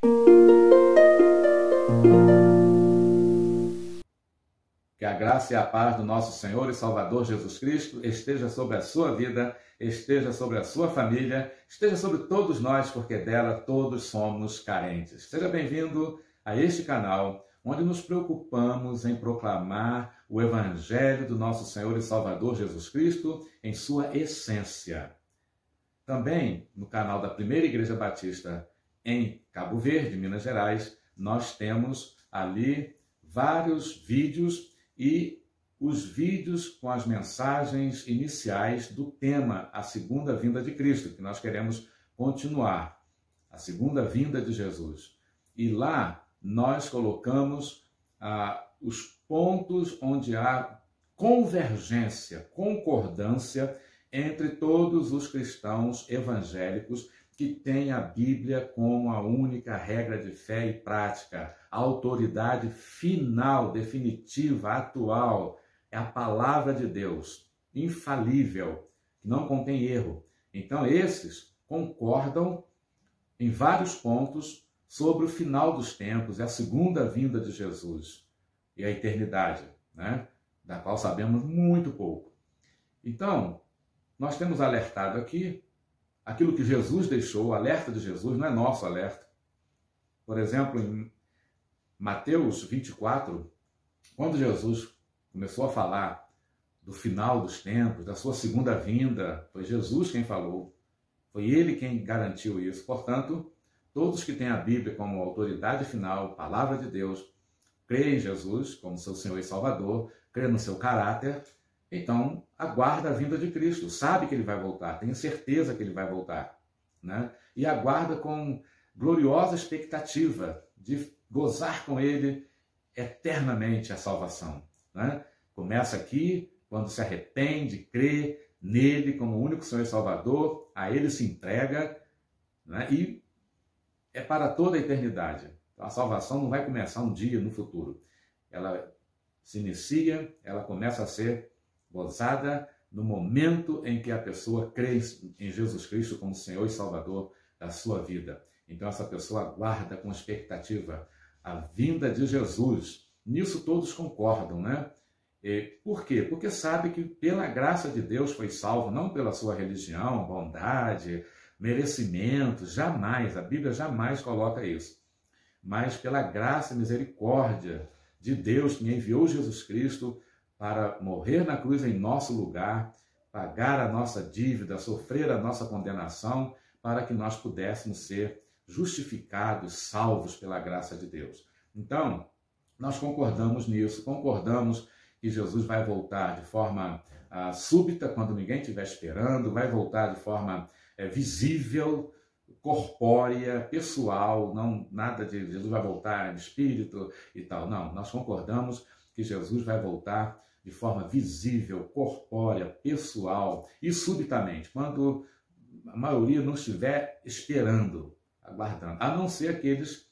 Que a graça e a paz do nosso Senhor e Salvador Jesus Cristo esteja sobre a sua vida, esteja sobre a sua família, esteja sobre todos nós, porque dela todos somos carentes. Seja bem-vindo a este canal, onde nos preocupamos em proclamar o Evangelho do nosso Senhor e Salvador Jesus Cristo em sua essência. Também no canal da Primeira Igreja Batista em Cabo Verde, Minas Gerais, nós temos ali vários vídeos e os vídeos com as mensagens iniciais do tema A Segunda Vinda de Cristo, que nós queremos continuar, a Segunda Vinda de Jesus. E lá nós colocamos os pontos onde há convergência, concordância entre todos os cristãos evangélicos que têm a Bíblia como a única regra de fé e prática, a autoridade final, definitiva, atual, é a palavra de Deus, infalível, que não contém erro. Então esses concordam em vários pontos sobre o final dos tempos, a segunda vinda de Jesus e a eternidade, né? Da qual sabemos muito pouco. Então, nós temos alertado aqui aquilo que Jesus deixou, o alerta de Jesus, não é nosso alerta. Por exemplo, em Mateus 24, quando Jesus começou a falar do final dos tempos, da sua segunda vinda, foi Jesus quem falou, foi ele quem garantiu isso. Portanto, todos que têm a Bíblia como autoridade final, palavra de Deus, creem em Jesus como seu Senhor e Salvador, creem no seu caráter, então aguarda a vinda de Cristo, sabe que ele vai voltar, tem certeza que ele vai voltar, né? E aguarda com gloriosa expectativa de gozar com ele eternamente a salvação, né? Começa aqui, quando se arrepende, crê nele como único Senhor e Salvador, a ele se entrega, né? E é para toda a eternidade. Então, a salvação não vai começar um dia no futuro. Ela se inicia, ela começa a ser gozada no momento em que a pessoa crê em Jesus Cristo como Senhor e Salvador da sua vida. Então essa pessoa aguarda com expectativa a vinda de Jesus. Nisso todos concordam, né? Por quê? Porque sabe que pela graça de Deus foi salvo, não pela sua religião, bondade, merecimento, jamais, a Bíblia jamais coloca isso. Mas pela graça e misericórdia de Deus que enviou Jesus Cristo para morrer na cruz em nosso lugar, pagar a nossa dívida, sofrer a nossa condenação, para que nós pudéssemos ser justificados, salvos pela graça de Deus. Então, nós concordamos nisso, concordamos que Jesus vai voltar de forma súbita, quando ninguém estiver esperando, vai voltar de forma visível, corpórea, pessoal, não nada de Jesus vai voltar de espírito e tal. Não, nós concordamos que Jesus vai voltar de forma visível, corpórea, pessoal e subitamente, quando a maioria não estiver esperando, aguardando, a não ser aqueles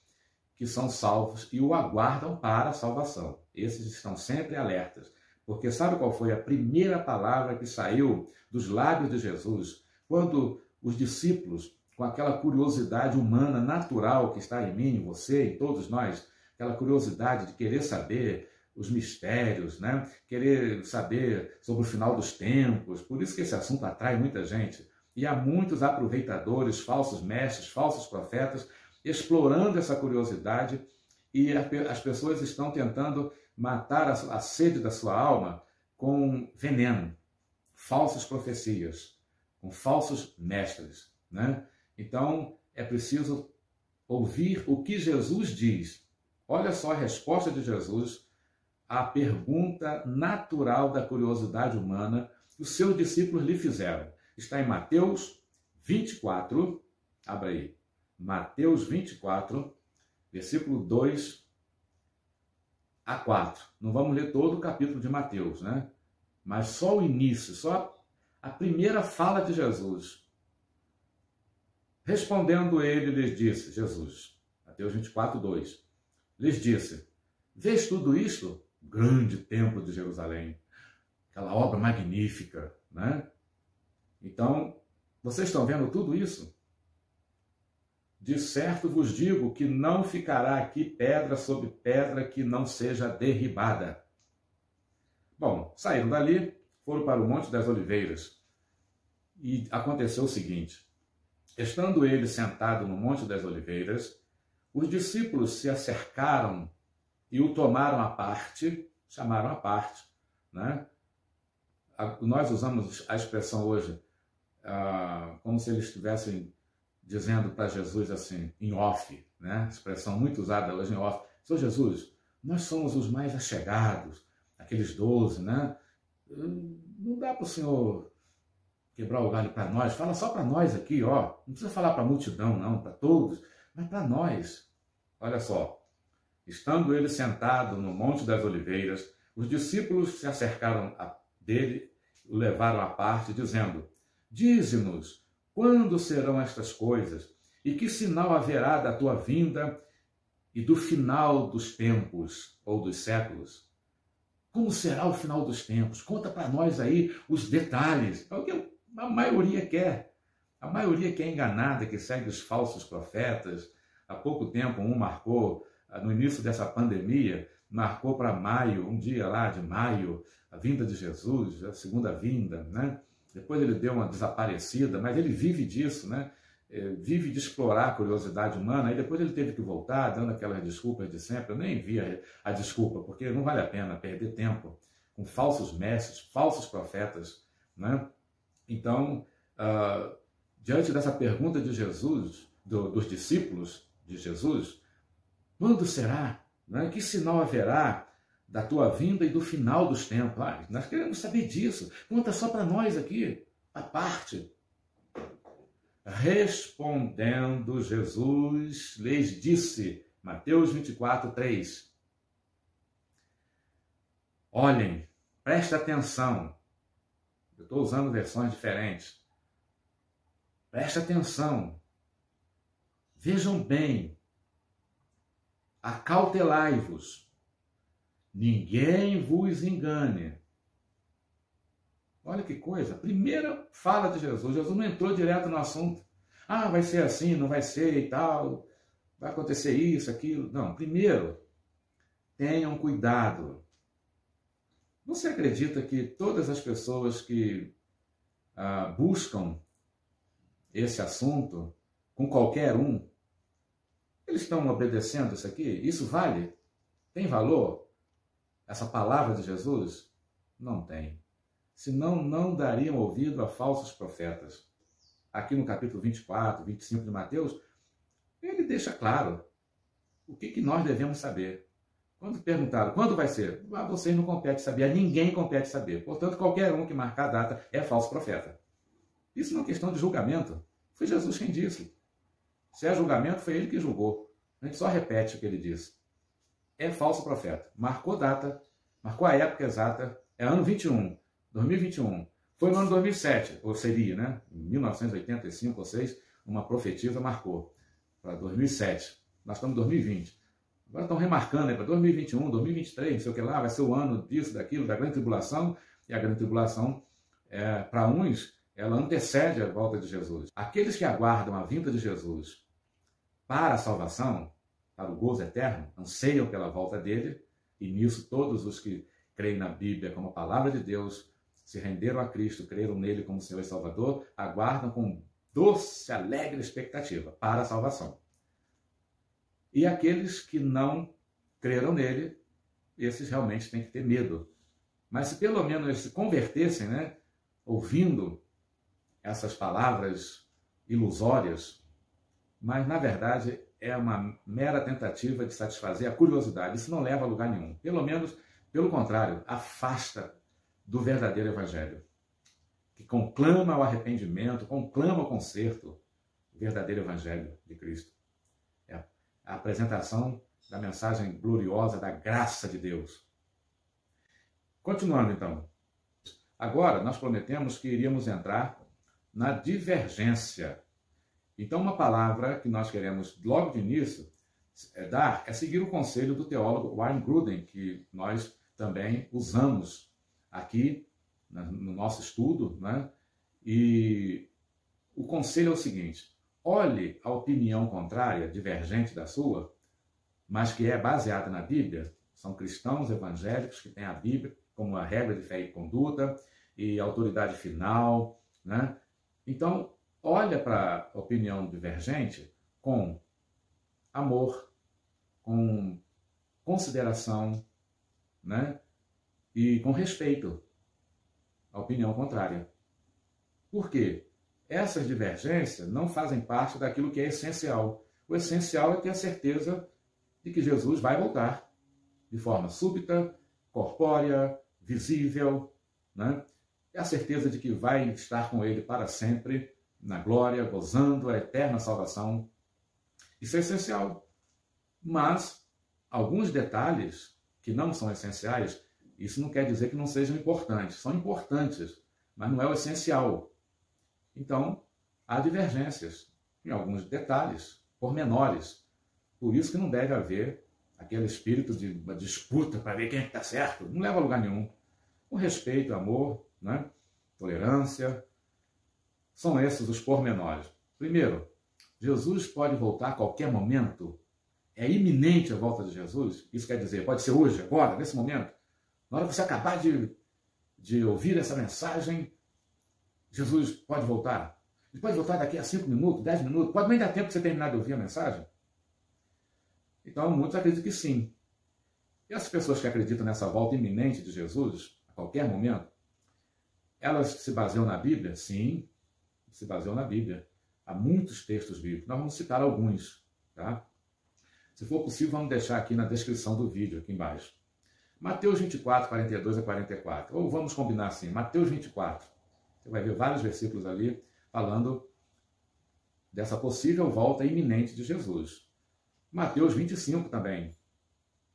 que são salvos e o aguardam para a salvação. Esses estão sempre alertas, porque sabe qual foi a primeira palavra que saiu dos lábios de Jesus, quando os discípulos, com aquela curiosidade humana, natural que está em mim, em você, em todos nós, aquela curiosidade de querer saber os mistérios, né? Querer saber sobre o final dos tempos, por isso que esse assunto atrai muita gente. E há muitos aproveitadores, falsos mestres, falsos profetas, explorando essa curiosidade, e as pessoas estão tentando matar a sede da sua alma com veneno, falsas profecias, com falsos mestres, né? Então, é preciso ouvir o que Jesus diz. Olha só a resposta de Jesus à pergunta natural da curiosidade humana que os seus discípulos lhe fizeram. Está em Mateus 24, abra aí, Mateus 24, versículo 2 a 4. Não vamos ler todo o capítulo de Mateus, né? Mas só o início, só a primeira fala de Jesus. Respondendo ele, lhes disse, Jesus, Mateus 24, 2, lhes disse, vês tudo isto? Grande templo de Jerusalém, aquela obra magnífica, né? Então, vocês estão vendo tudo isso? de certo vos digo que não ficará aqui pedra sobre pedra que não seja derribada. Bom, saíram dali, foram para o Monte das Oliveiras. E aconteceu o seguinte: estando ele sentado no Monte das Oliveiras, os discípulos se acercaram e o tomaram à parte, chamaram à parte, né? Nós usamos a expressão hoje como se eles estivessem dizendo para Jesus assim, em off, né? Expressão muito usada hoje em off. Senhor Jesus, nós somos os mais achegados, aqueles 12, né? Não dá para o Senhor quebrar o galho para nós, fala só para nós aqui, ó. Não precisa falar para a multidão, não, para todos, mas para nós. Olha só, estando ele sentado no Monte das Oliveiras, os discípulos se acercaram dele, o levaram à parte, dizendo: dize-nos, quando serão estas coisas? E que sinal haverá da tua vinda e do final dos tempos ou dos séculos? Como será o final dos tempos? Conta para nós aí os detalhes. É o que a maioria quer. A maioria que é enganada, que segue os falsos profetas. Há pouco tempo um marcou, no início dessa pandemia, marcou para maio, um dia lá de maio, a vinda de Jesus, a segunda vinda, né? Depois ele deu uma desaparecida, mas ele vive disso, né? Vive de explorar a curiosidade humana, e depois ele teve que voltar, dando aquelas desculpas de sempre. Eu nem vi a desculpa, porque não vale a pena perder tempo com falsos mestres, falsos profetas, né? Então, diante dessa pergunta de Jesus, dos discípulos de Jesus, quando será? Né? Que sinal haverá da tua vinda e do final dos tempos? Nós queremos saber disso. Conta só para nós aqui, a parte. Respondendo Jesus, lhes disse, Mateus 24, 3. Olhem, preste atenção. Eu estou usando versões diferentes. Preste atenção. Vejam bem. Acautelai-vos. Ninguém vos engane. Olha que coisa. Primeira fala de Jesus. Jesus não entrou direto no assunto. Vai ser assim, não vai ser e tal. Vai acontecer isso, aquilo. Não. Primeiro, tenham cuidado. Você acredita que todas as pessoas que buscam esse assunto, com qualquer um, eles estão obedecendo isso aqui? Isso vale? Tem valor? Essa palavra de Jesus? Não tem. Senão não dariam ouvido a falsos profetas. Aqui no capítulo 24, 25 de Mateus, ele deixa claro o que nós devemos saber. Quando perguntaram, quando vai ser? Vocês não competem saber, a ninguém compete saber. Portanto, qualquer um que marcar a data é falso profeta. Isso não é questão de julgamento. Foi Jesus quem disse. Se é julgamento, foi ele que julgou. A gente só repete o que ele disse. É falso profeta. Marcou data, marcou a época exata, é ano 21, 2021. Foi no ano 2007, ou seria, né? Em 1985 ou 6, uma profetisa marcou para 2007. Nós estamos em 2020. Agora estão remarcando para 2021, 2023, não sei o que lá, vai ser o ano disso, daquilo, da grande tribulação. E a grande tribulação, para uns, ela antecede a volta de Jesus. Aqueles que aguardam a vinda de Jesus para a salvação, para o gozo eterno, anseiam pela volta dele, e nisso todos os que creem na Bíblia como a palavra de Deus, se renderam a Cristo, creram nele como Senhor e Salvador, aguardam com doce, alegre expectativa para a salvação. E aqueles que não creram nele, esses realmente têm que ter medo. Mas se pelo menos eles se convertessem, né, ouvindo essas palavras ilusórias, mas na verdade é uma mera tentativa de satisfazer a curiosidade. Isso não leva a lugar nenhum. Pelo menos, pelo contrário, afasta do verdadeiro evangelho, que conclama o arrependimento, conclama o conserto, o verdadeiro evangelho de Cristo. É a apresentação da mensagem gloriosa da graça de Deus. Continuando então. Agora nós prometemos que iríamos entrar na divergência. Então uma palavra que nós queremos logo de início dar é seguir o conselho do teólogo Wayne Grudem, que nós também usamos aqui no nosso estudo, né? E o conselho é o seguinte: olhe a opinião contrária, divergente da sua, mas que é baseada na Bíblia. São cristãos evangélicos que têm a Bíblia como a regra de fé e conduta e autoridade final, né? Então, olha para a opinião divergente com amor, com consideração, né? E com respeito à opinião contrária. Por quê? Essas divergências não fazem parte daquilo que é essencial. O essencial é ter a certeza de que Jesus vai voltar de forma súbita, corpórea, visível, né? É a certeza de que vai estar com ele para sempre, na glória, gozando a eterna salvação. Isso é essencial. Mas alguns detalhes que não são essenciais, isso não quer dizer que não sejam importantes. São importantes, mas não é o essencial. Então, há divergências em alguns detalhes, pormenores. Por isso que não deve haver aquele espírito de uma disputa para ver quem está certo. Não leva a lugar nenhum. Com respeito, amor, né? Tolerância. São esses os pormenores. Primeiro, Jesus pode voltar a qualquer momento. É iminente a volta de Jesus. Isso quer dizer, pode ser hoje, agora, nesse momento. Na hora que você acabar de ouvir essa mensagem, Jesus pode voltar. Ele pode voltar daqui a 5 minutos, 10 minutos. Pode nem dar tempo de você terminar de ouvir a mensagem. Então, muitos acreditam que sim. E as pessoas que acreditam nessa volta iminente de Jesus, a qualquer momento, elas se baseiam na Bíblia? Sim, se baseiam na Bíblia. Há muitos textos bíblicos. Nós vamos citar alguns, tá? Se for possível, vamos deixar aqui na descrição do vídeo, aqui embaixo. Mateus 24, 42 a 44. Ou vamos combinar assim, Mateus 24. Você vai ver vários versículos ali falando dessa possível volta iminente de Jesus. Mateus 25 também.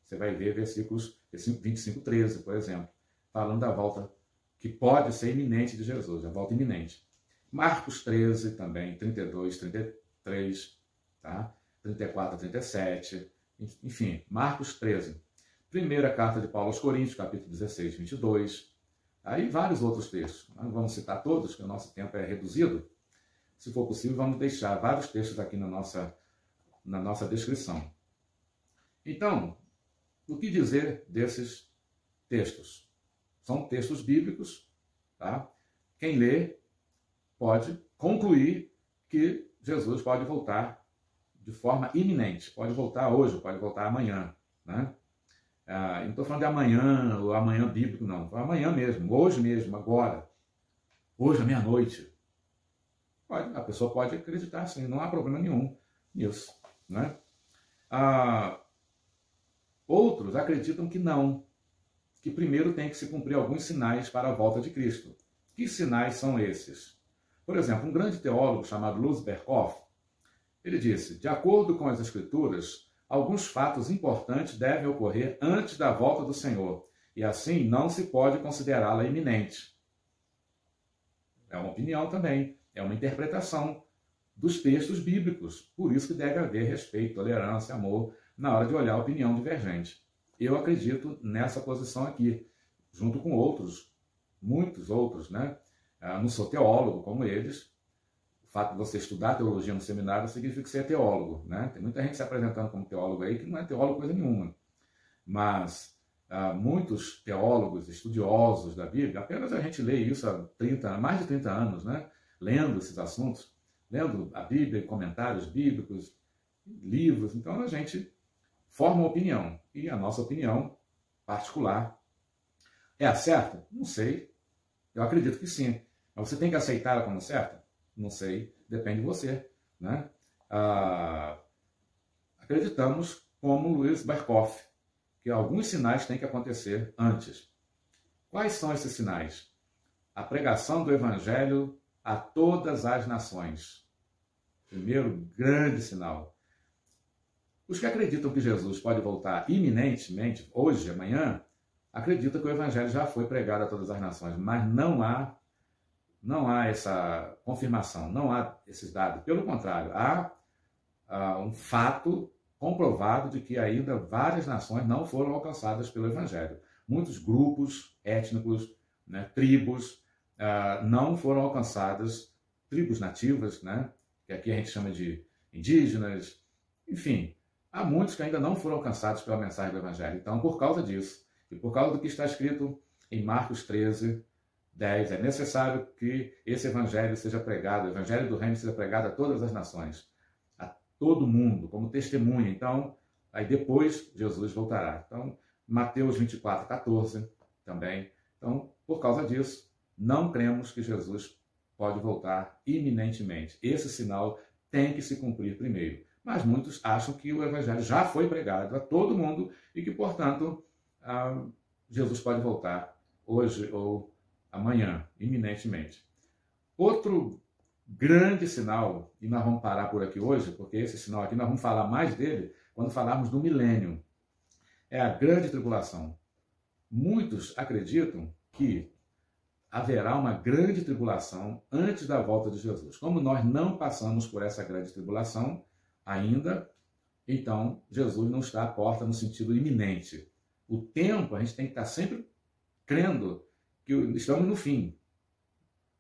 Você vai ver versículos 25, 13, por exemplo, falando da volta que pode ser iminente de Jesus, a volta iminente. Marcos 13 também, 32, 33, tá? 34 a 37, enfim, Marcos 13. Primeira carta de Paulo aos Coríntios, capítulo 16, 22. Aí vários outros textos. Não vamos citar todos, porque o nosso tempo é reduzido. Se for possível, vamos deixar vários textos aqui na nossa descrição. Então, o que dizer desses textos? São textos bíblicos, tá? Quem lê pode concluir que Jesus pode voltar de forma iminente. Pode voltar hoje, pode voltar amanhã, né? Não estou falando de amanhã, ou amanhã bíblico, não. Amanhã mesmo, hoje mesmo, agora. Hoje, à meia-noite. A pessoa pode acreditar, sim, não há problema nenhum nisso, né? Outros acreditam que não, que primeiro tem que se cumprir alguns sinais para a volta de Cristo. Que sinais são esses? Por exemplo, um grande teólogo chamado Luz Berkhoff, ele disse, de acordo com as Escrituras, alguns fatos importantes devem ocorrer antes da volta do Senhor, e assim não se pode considerá-la iminente. É uma opinião também, é uma interpretação dos textos bíblicos, por isso que deve haver respeito, tolerância, amor, na hora de olhar a opinião divergente. Eu acredito nessa posição aqui, junto com outros, muitos outros, né? Não sou teólogo como eles. O fato de você estudar teologia no seminário significa que você é teólogo, né? Tem muita gente se apresentando como teólogo aí que não é teólogo coisa nenhuma. Mas muitos teólogos, estudiosos da Bíblia, apenas a gente lê isso há mais de 30 anos, né? Lendo esses assuntos, lendo a Bíblia, comentários bíblicos, livros. Então a gente forma uma opinião. E a nossa opinião particular é a certa? Não sei. Eu acredito que sim. Mas você tem que aceitar ela como certa? Não sei. Depende de você, né? Acreditamos, como Luiz Berkhoff, que alguns sinais têm que acontecer antes. Quais são esses sinais? A pregação do Evangelho a todas as nações. Primeiro grande sinal. Os que acreditam que Jesus pode voltar iminentemente, hoje, amanhã, acreditam que o Evangelho já foi pregado a todas as nações, mas não há essa confirmação, não há esses dados. Pelo contrário, há um fato comprovado de que ainda várias nações não foram alcançadas pelo Evangelho. Muitos grupos étnicos, né, tribos, não foram alcançadas, tribos nativas, né, que aqui a gente chama de indígenas, enfim, há muitos que ainda não foram alcançados pela mensagem do Evangelho. Então, por causa disso, e por causa do que está escrito em Marcos 13, 10, é necessário que esse Evangelho seja pregado, o Evangelho do Reino seja pregado a todas as nações, a todo mundo, como testemunha. Então, aí depois Jesus voltará. Então, Mateus 24, 14 também. Então, por causa disso, não cremos que Jesus pode voltar iminentemente. Esse sinal tem que se cumprir primeiro. Mas muitos acham que o Evangelho já foi pregado a todo mundo e que, portanto, Jesus pode voltar hoje ou amanhã, iminentemente. Outro grande sinal, e nós vamos parar por aqui hoje, porque esse sinal aqui nós vamos falar mais dele quando falarmos do milênio, é a grande tribulação. Muitos acreditam que haverá uma grande tribulação antes da volta de Jesus. Como nós não passamos por essa grande tribulação ainda, então Jesus não está à porta no sentido iminente. O tempo, a gente tem que estar sempre crendo que estamos no fim,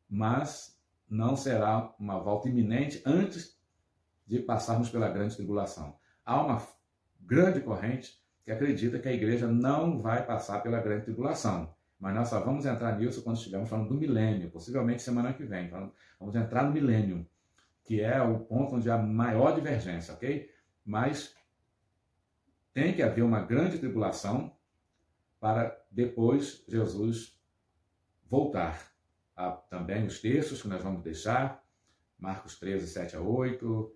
mas não será uma volta iminente antes de passarmos pela grande tribulação. Há uma grande corrente que acredita que a igreja não vai passar pela grande tribulação, mas nós só vamos entrar nisso quando estivermos falando do milênio, possivelmente semana que vem. Então, vamos entrar no milênio, que é o ponto onde há maior divergência, ok? Mas tem que haver uma grande tribulação para depois Jesus voltar. Há também os textos que nós vamos deixar, Marcos 13, 7 a 8,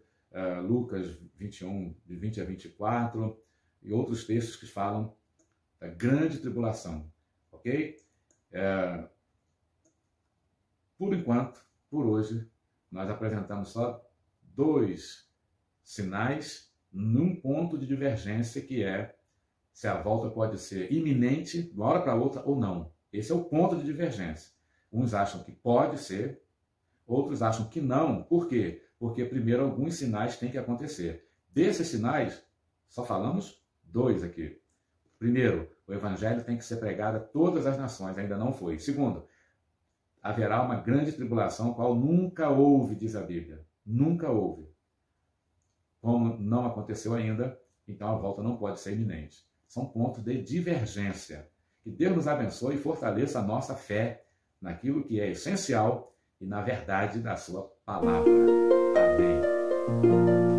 Lucas 21, de 20 a 24, e outros textos que falam da grande tribulação, ok? Por enquanto, por hoje, nós apresentamos só 2 sinais num ponto de divergência, que é se a volta pode ser iminente, de uma hora para outra, ou não. Esse é o ponto de divergência. Uns acham que pode ser, outros acham que não. Por quê? Porque primeiro alguns sinais têm que acontecer. Desses sinais, só falamos 2 aqui. Primeiro, o Evangelho tem que ser pregado a todas as nações, ainda não foi. Segundo, haverá uma grande tribulação, qual nunca houve, diz a Bíblia. Nunca houve. Como não aconteceu ainda, então a volta não pode ser iminente. São pontos de divergência. Que Deus nos abençoe e fortaleça a nossa fé naquilo que é essencial e na verdade da sua palavra. Amém.